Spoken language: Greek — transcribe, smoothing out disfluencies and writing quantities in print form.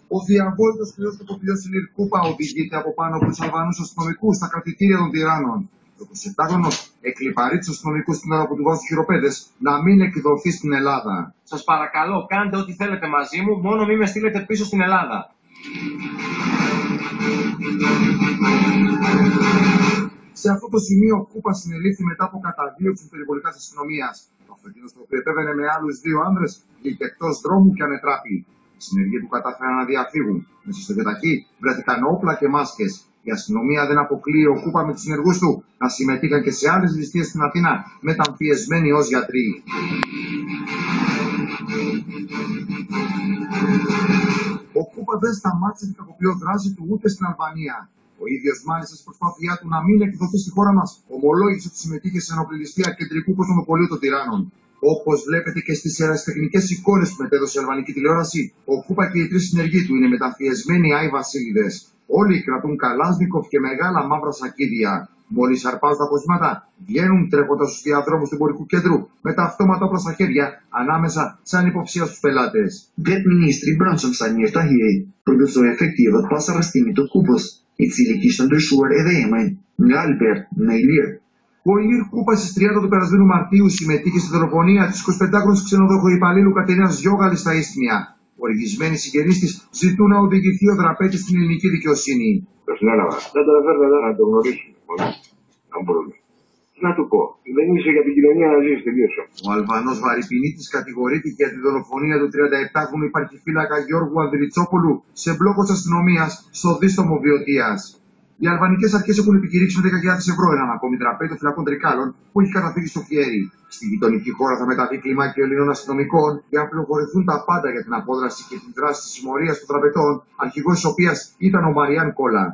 Ο διαβόητος κρυός τοποποιός Σιλίρ Κούπα οδηγείται από πάνω από τους Αλβανούς αστυνομικούς στα κρατητήρια των τυράννων. Ο 27χρονος εκλιπαρεί τους αστυνομικούς την ώρα που του βάζουν χειροπέδες να μην εκδοθεί στην Ελλάδα. Σας παρακαλώ, κάντε ό,τι θέλετε μαζί μου, μόνο μην με στείλετε πίσω στην Ελλάδα. Σε αυτό το σημείο, ο Κούπα συνελήφθη μετά από καταδίωξη του περιβολικά της αστυνομίας. Το αυτοκίνητο στο οποίο επέβαινε με άλλους δύο άνδρες βγήκε εκτός δρόμου και ανετράπη. Οι συνεργοί του κατάφεραν να διαφύγουν. Μέσα στο γετακί βρέθηκαν όπλα και μάσκες. Η αστυνομία δεν αποκλείει ο Κούπα με τους συνεργούς του να συμμετείχαν και σε άλλες ληστείες στην Αθήνα, μεταμφιεσμένοι ως γιατροί. Ο Κούπα δεν σταμάτησε την κακοποιό δράση του ούτε στην Αλβανία. Ο ίδιος μάλιστα στην προσπάθειά του να μην εκδοθεί στη χώρα μας, ομολόγησε ότι συμμετείχε σε ενόπλη ληστεία κεντρικού κοσμοπολίου των τυράννων. Όπως βλέπετε και στις ερασιτεχνικές εικόνες που μετέδωσε η αλβανική τηλεόραση, ο Κούπα και οι τρεις συνεργοί του είναι μεταμφιεσμένοι Άι Βασίλειδες. Όλοι κρατούν καλάζνικοφ και μεγάλα μαύρα σακίδια. Μόλις αρπάζουν τα αποσπάσματα, βγαίνουν τρέχοντας στους διαδρόμους του εμπορικού κέντρου με τα αυτόματα όπλα στα χέρια ανάμεσα σε ανυποψίαστους πελάτες. Pred ministri bransjomsanier të hirej përgëzoi efektivat pas arrestimit të Kupës, i cili kishte ndryshuar edhe emrin nga Albert në Ilir. Ο Ηλίρ Κούπα στις 30 του περασμένου Μαρτίου συμμετείχε στη δολοφονία της 25χρονης ξενοδόχου υπαλλήλου Κατερίνας Γιώγαλης στα Ίστμια. Οργισμένοι συγγενείς της ζητούν να οδηγηθεί ο δραπέτης στην ελληνική δικαιοσύνη. Το συνέλαβα. Δεν το έφερε εδώ να το γνωρίσουν. Αν μπορούμε. Τι να του πω. Δεν είσαι για την κοινωνία να ζήσει, τελείωσε. Ο Αλβανός βαρυπινίτης κατηγορείται για τη δολοφονία του 37χρονου υπαρχιφύλακα Γιώργου Ανδριτσόπουλου σε μπλόκο της αστυνομίας στο δίστομο Βιωτίας. Οι αλβανικές αρχές έχουν επικηρύξει με 10.000 ευρώ έναν ακόμη τραπέζι των φυλακών Τρικάλων που έχει καταφύγει στο Φιέρι. Στη γειτονική χώρα θα μεταβεί κλιμάκιο Ελλήνων αστυνομικών για να πληροφορηθούν τα πάντα για την απόδραση και την δράση της συμμορίας των τραπετών, αρχηγός της οποίας ήταν ο Μαριάν Κόλλα.